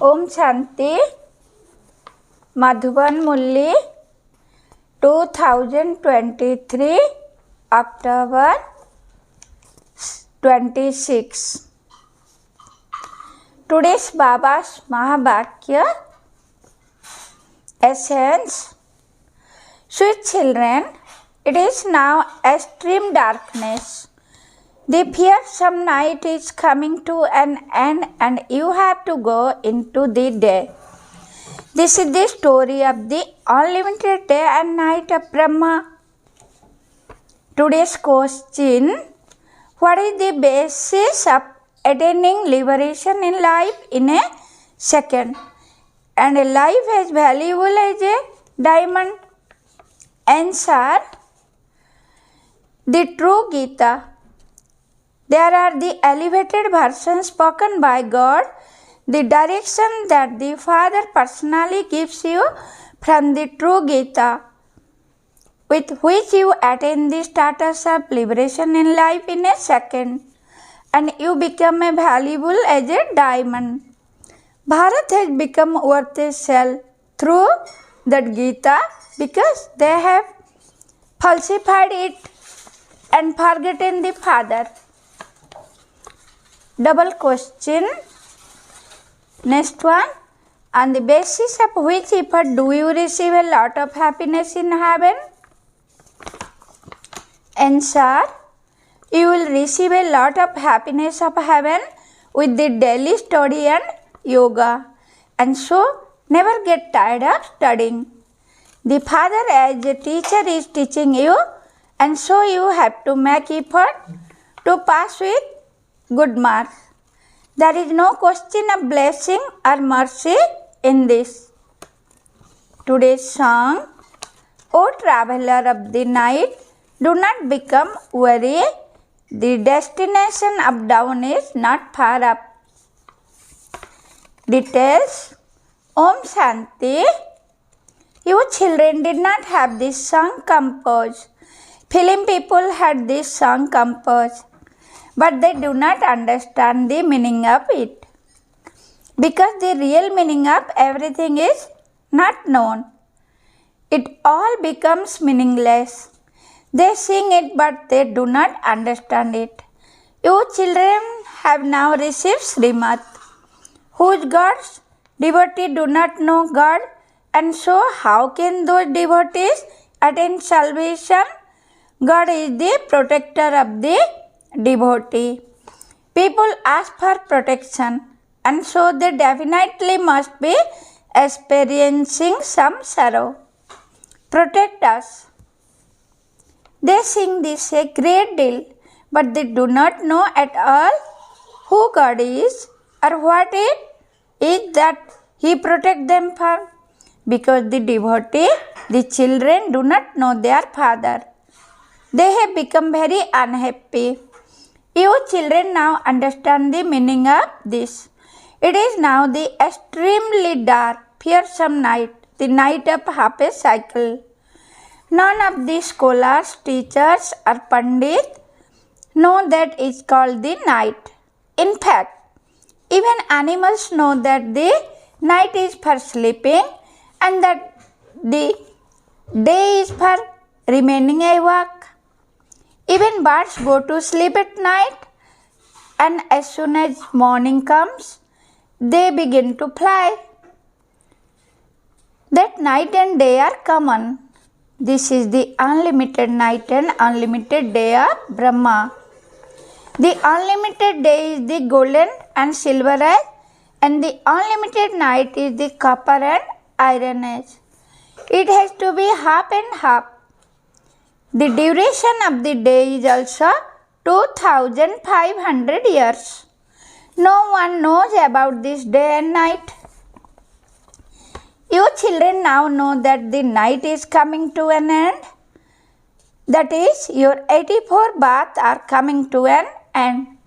Om Shanti. Madhuban Murli, 2023, October 26. Today's Baba's Mahabhakya essence. Sweet children, it is now extreme darkness. The fearsome night is coming to an end and you have to go into the day. This is the story of the unlimited day and night of Brahma. Today's question: what is the basis of attaining liberation in life in a second? And a life as valuable as a diamond? Answer: the true Gita. There are the elevated versions spoken by God, the direction that the Father personally gives you from the true Gita, with which you attain the status of liberation in life in a second, and you become as valuable as a diamond. Bharat has become worth a shell through that Gita because they have falsified it and forgotten the Father. Double question. Next one. On the basis of which effort do you receive a lot of happiness in heaven? Answer: you will receive a lot of happiness of heaven with the daily study and yoga, and so never get tired of studying. The Father as a teacher is teaching you, and so you have to make effort to pass with good marks. There is no question of blessing or mercy in this. Today's song: O traveler of the night, do not become weary. The destination of dawn is not far up. Details: Om Shanti. You children did not have this song composed. Film people had this song composed, but they do not understand the meaning of it, because the real meaning of everything is not known. It all becomes meaningless. They sing it, but they do not understand it. You children have now received Srimad, whose gods devotees do not know God, and so how can those devotees attain salvation? God is the protector of the devotee. People ask for protection, and so they definitely must be experiencing some sorrow. Protect us. They sing this a great deal, but they do not know at all who God is or what it is that He protects them from, because the devotee, the children, do not know their Father. They have become very unhappy. You children now understand the meaning of this. It is now the extremely dark, fearsome night, the night of half a cycle. None of the scholars, teachers, or pandits know that it is called the night. In fact, even animals know that the night is for sleeping and that the day is for remaining awake. Even birds go to sleep at night, and as soon as morning comes, they begin to fly. That night and day are common. This is the unlimited night and unlimited day of Brahma. The unlimited day is the golden and silver age, and the unlimited night is the copper and iron age. It has to be half and half. The duration of the day is also 2500 years. No one knows about this day and night. You children now know that the night is coming to an end. That is, your 84 baths are coming to an end.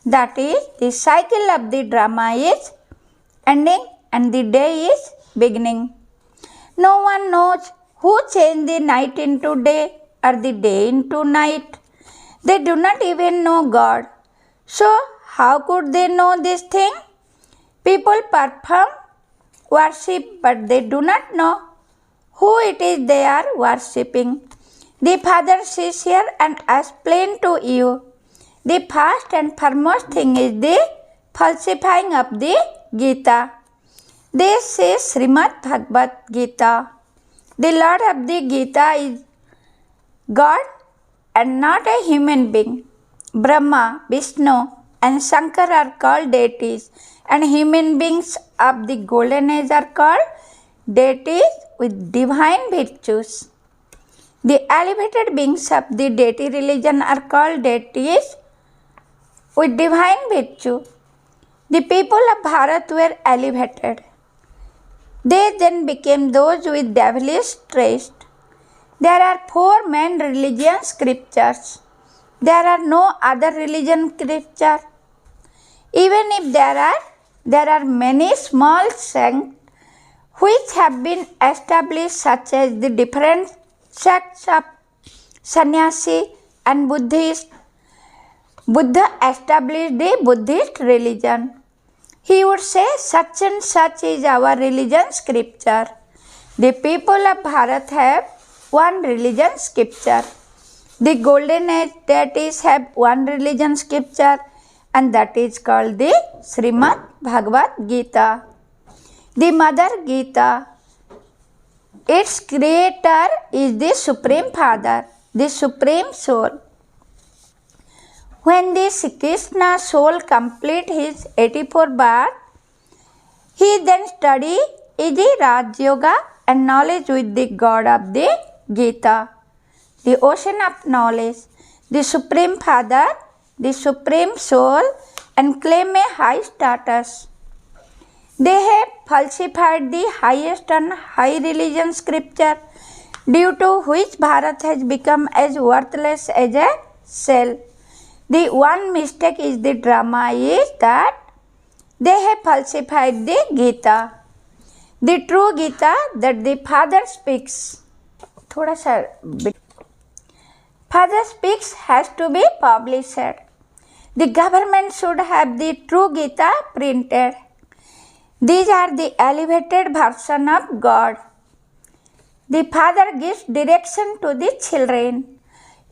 That is, the cycle of the drama is ending and the day is beginning. No one knows who changed the night into day or the day into night. They do not even know God. So, how could they know this thing? People perform worship, but they do not know who it is they are worshipping. The Father sits here and explains to you. The first and foremost thing is the falsifying of the Gita. This is Srimad Bhagavad Gita. The Lord of the Gita is God and not a human being. Brahma, Vishnu and Shankar are called deities, and human beings of the golden age are called deities with divine virtues. The elevated beings of the deity religion are called deities with divine virtue. The people of Bharat were elevated. They then became those with devilish traits. There are 4 main religion scriptures. There are no other religion scripture. Even if there are many small sects which have been established, such as the different sects of Sannyasi and Buddhist. Buddha established the Buddhist religion. He would say, such and such is our religion scripture. The people of Bharat have one religion scripture. The golden age deities have one religion scripture, and that is called the Srimad Bhagavad Gita. The Mother Gita, its creator is the Supreme Father, the Supreme Soul. When the Krishna soul complete his 84 birth, he then study the Raj Yoga and knowledge with the God of the Gita, the ocean of knowledge, the Supreme Father, the Supreme Soul, and claim a high status. They have falsified the highest and high religion scripture, due to which Bharat has become as worthless as a shell. The one mistake is the drama is that they have falsified the Gita. The true Gita that the Father speaks. Father speaks has to be published. The government should have the true Gita printed. These are the elevated version of God. The Father gives direction to the children.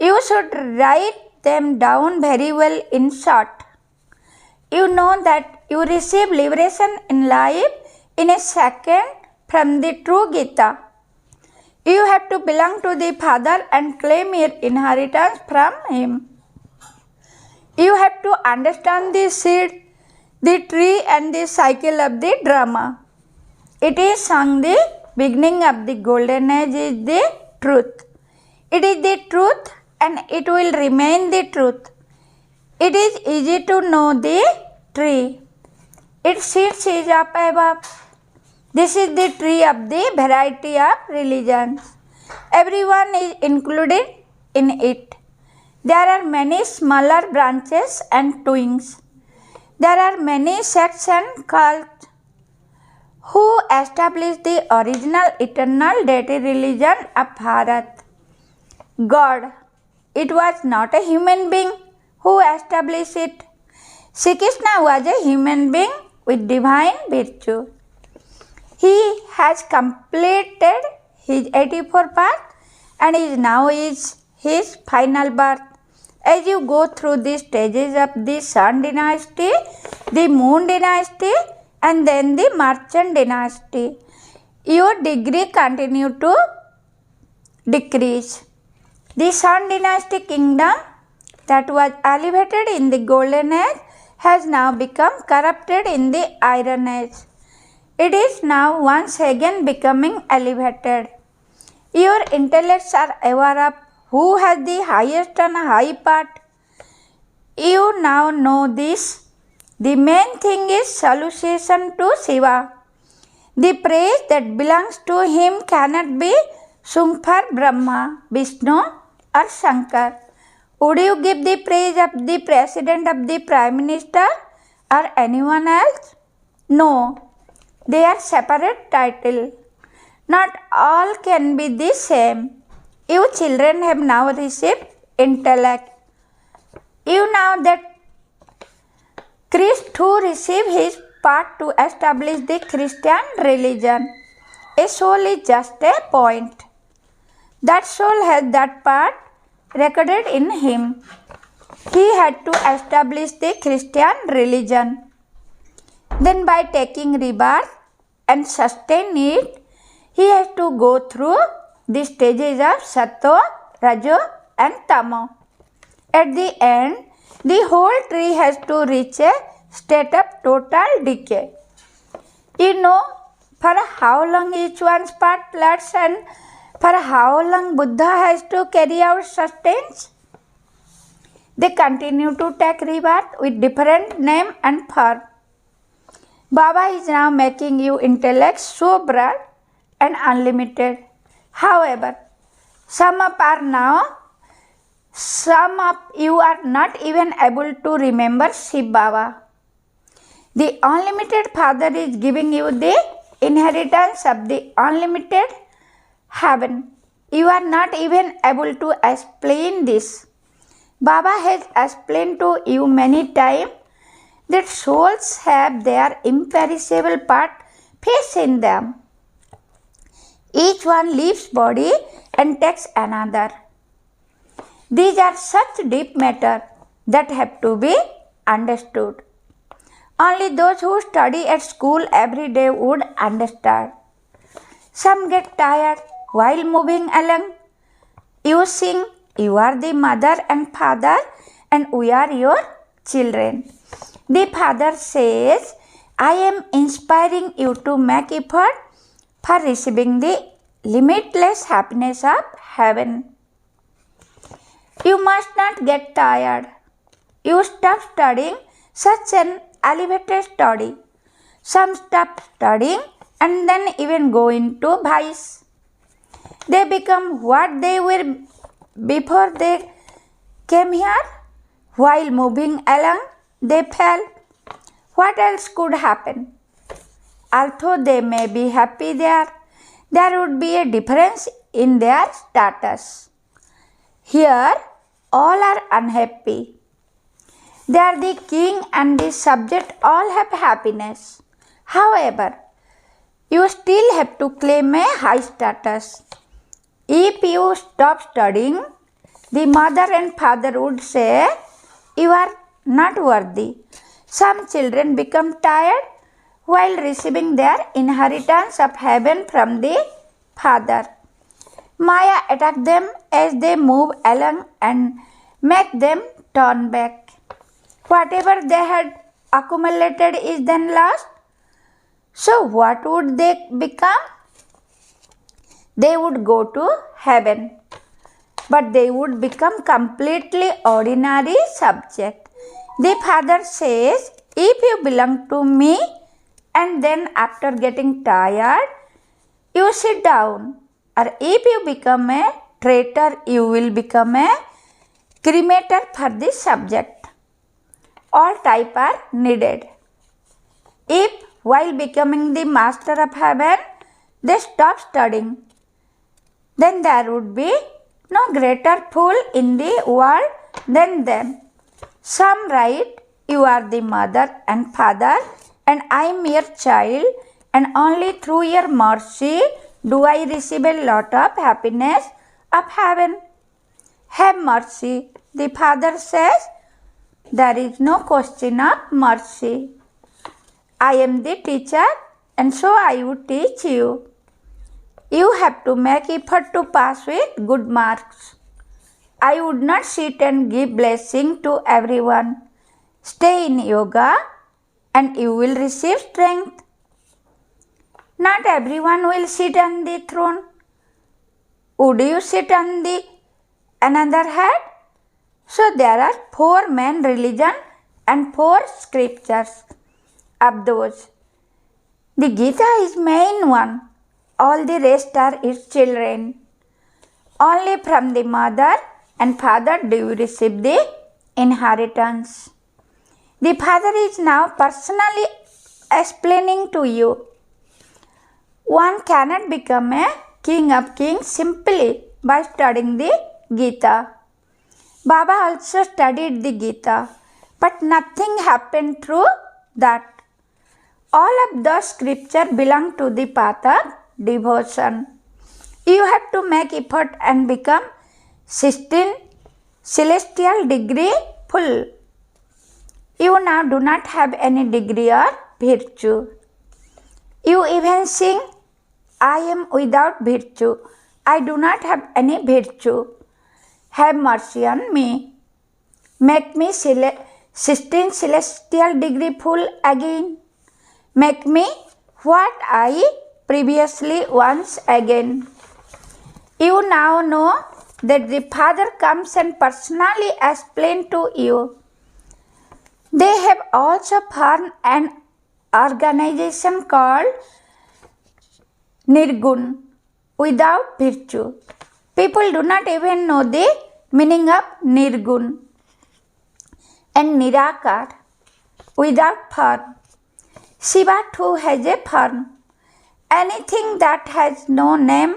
You should write them down very well in short. You know that you receive liberation in life in a second from the true Gita. You have to belong to the Father and claim your inheritance from Him. You have to understand the seed, the tree and the cycle of the drama. It is sung the beginning of the golden age is the truth. It is the truth and it will remain the truth. It is easy to know the tree. Its seeds is up above. This is the tree of the variety of religions. Everyone is included in it. There are many smaller branches and twigs. There are many sects and cults. Who established the original eternal deity religion of Bharat? God. It was not a human being who established it. Sri Krishna was a human being with divine virtue. He has completed his 84 birth and is now his final birth. As you go through the stages of the Sun dynasty, the Moon dynasty and then the Merchant dynasty, your degree continue to decrease. The Sun dynasty kingdom that was elevated in the golden age has now become corrupted in the iron age. It is now once again becoming elevated. Your intellects are aware of who has the highest and high part. You now know this. The main thing is salutation to Shiva. The praise that belongs to him cannot be sung for Brahma, Vishnu or Shankar. Would you give the praise of the president of the prime minister or anyone else? No. They are separate titles. Not all can be the same. You children have now received intellect. You know that Christ who received his part to establish the Christian religion. A soul is just a point. That soul has that part recorded in him. He had to establish the Christian religion. Then by taking rebirth and sustain it, he has to go through the stages of Sattva, Rajo and Tamo. At the end, the whole tree has to reach a state of total decay. You know for how long each one's part lasts and for how long Buddha has to carry out sustains? They continue to take rebirth with different name and form. Baba is now making you intellect so broad and unlimited. However, some of you are not even able to remember Shiv Baba. The unlimited Father is giving you the inheritance of the unlimited heaven. You are not even able to explain this. Baba has explained to you many times that souls have their imperishable part face in them. Each one leaves body and takes another. These are such deep matter that have to be understood. Only those who study at school every day would understand. Some get tired while moving along. You sing, you are the mother and father and we are your children. The Father says, I am inspiring you to make effort for receiving the limitless happiness of heaven. You must not get tired. You stop studying such an elevated study. Some stop studying and then even go into vice. They become what they were before they came here. While moving along, they fell. What else could happen? Although they may be happy there would be a difference in their status. Here, all are unhappy. They are the king and the subject all have happiness. However, you still have to claim a high status. If you stop studying, the mother and father would say, you are not worthy. Some children become tired while receiving their inheritance of heaven from the Father. Maya attacks them as they move along and make them turn back. Whatever they had accumulated is then lost. So what would they become? They would go to heaven, but they would become completely ordinary subject. The Father says, if you belong to me and then after getting tired, you sit down, or if you become a traitor, you will become a cremator for the subject. All types are needed. If while becoming the master of heaven, they stop studying, then there would be no greater fool in the world than them. Some write, you are the mother and father and I am your child and only through your mercy do I receive a lot of happiness of heaven. Have mercy. The Father says, there is no question of mercy. I am the teacher and so I would teach you. You have to make effort to pass with good marks. I would not sit and give blessing to everyone. Stay in yoga and you will receive strength. Not everyone will sit on the throne. Would you sit on the another head? So there are 4 main religion and 4 scriptures of those. The Gita is main one. All the rest are its children. Only from the mother and father do you receive the inheritance. The Father is now personally explaining to you. One cannot become a king of kings simply by studying the Gita. Baba also studied the Gita, but nothing happened through that. All of the scripture belong to the path of devotion. You have to make effort and become 16 celestial degree full. You now do not have any degree or virtue. You even sing, I am without virtue. I do not have any virtue. Have mercy on me. Make me 16 celestial degree full again. Make me what I previously once again. You now know that the Father comes and personally explains to you. They have also formed an organization called Nirgun, without virtue. People do not even know the meaning of Nirgun. And Nirakar, without form. Shiva too has a form. Anything that has no name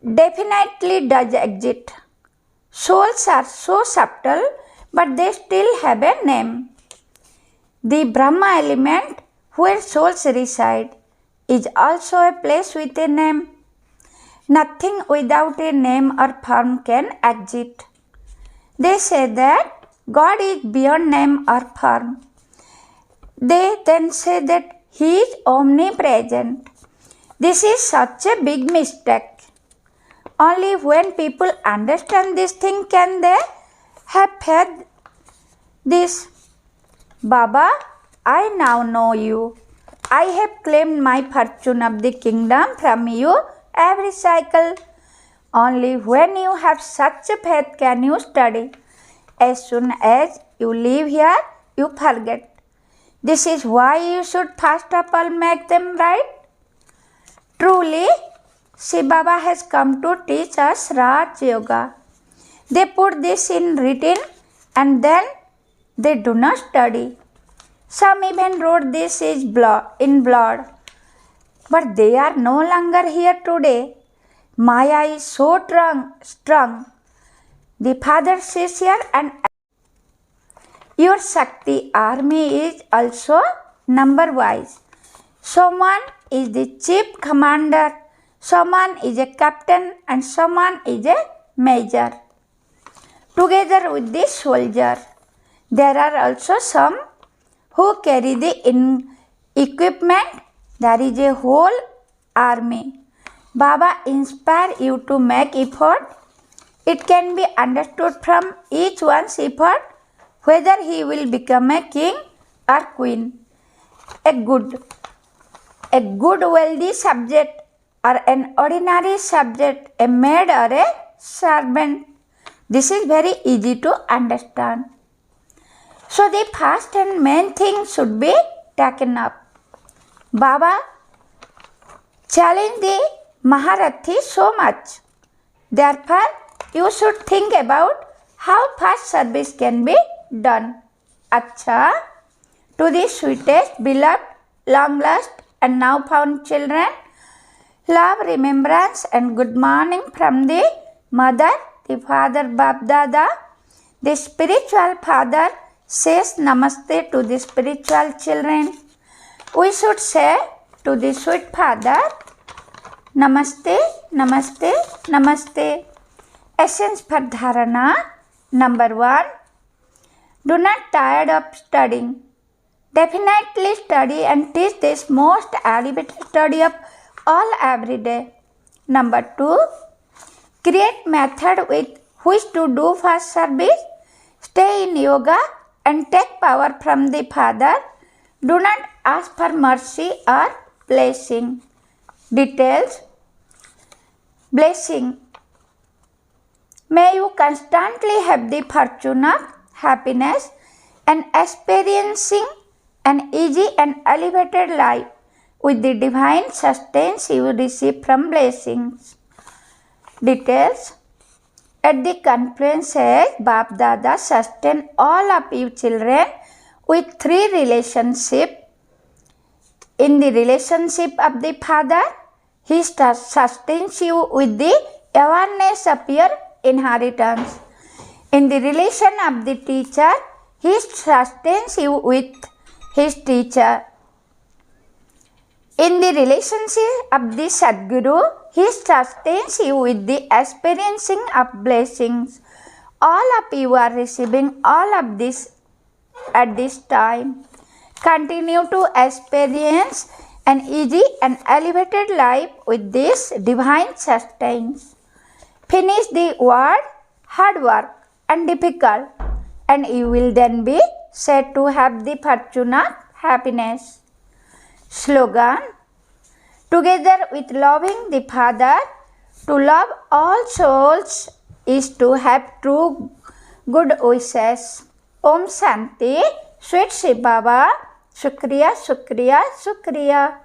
definitely does exist. Souls are so subtle, but they still have a name. The Brahma element, where souls reside, is also a place with a name. Nothing without a name or form can exist. They say that God is beyond name or form. They then say that He is omnipresent. This is such a big mistake. Only when people understand this thing can they have faith. This, Baba, I now know you. I have claimed my fortune of the kingdom from you every cycle. Only when you have such a faith can you study. As soon as you leave here, you forget. This is why you should first of all make them right. Truly, Shiv Baba has come to teach us Raj Yoga. They put this in written and then they do not study. Some even wrote this in blood. But they are no longer here today. Maya is so strong. The Father says here, and your Shakti army is also number wise. Someone is the chief commander, someone is a captain, and someone is a major. Together with the soldier, there are also some who carry the equipment. There is a whole army. Baba inspire you to make effort. It can be understood from each one's effort whether he will become a king or queen, a good wealthy subject or an ordinary subject, a maid or a servant. This is very easy to understand. So the first and main thing should be taken up. Baba challenged the Maharathi so much. Therefore, you should think about how fast service can be done. Acha, to the sweetest, beloved, long lost and now found children, love, remembrance and good morning from the mother, the father, Bab Dada. The spiritual father says namaste to the spiritual children. We should say to the sweet father, namaste, namaste, namaste. Essence for dharana. Number 1. Do not tired of studying. Definitely study and teach this most elevated study of all every day. Number 2. Create method with which to do fast service. Stay in yoga and take power from the Father. Do not ask for mercy or blessing. Details. Blessing. May you constantly have the fortune of happiness and experiencing an easy and elevated life with the divine sustenance you receive from blessings. Details. At the conferences, Bab Dada sustain all of you children with 3 relationships. In the relationship of the Father, He sustains you with the awareness of your inheritance. In the relation of the teacher, he sustains you with his teacher. In the relationship of the Sadguru, he sustains you with the experiencing of blessings. All of you are receiving all of this at this time. Continue to experience an easy and elevated life with this divine sustenance. Finish the word hard work and difficult, and you will then be said to have the fortune of happiness. Slogan: together with loving the Father, to love all souls is to have true good wishes. Om Shanti. Sweet Shiv Baba. Shukriya, Shukriya, Shukriya.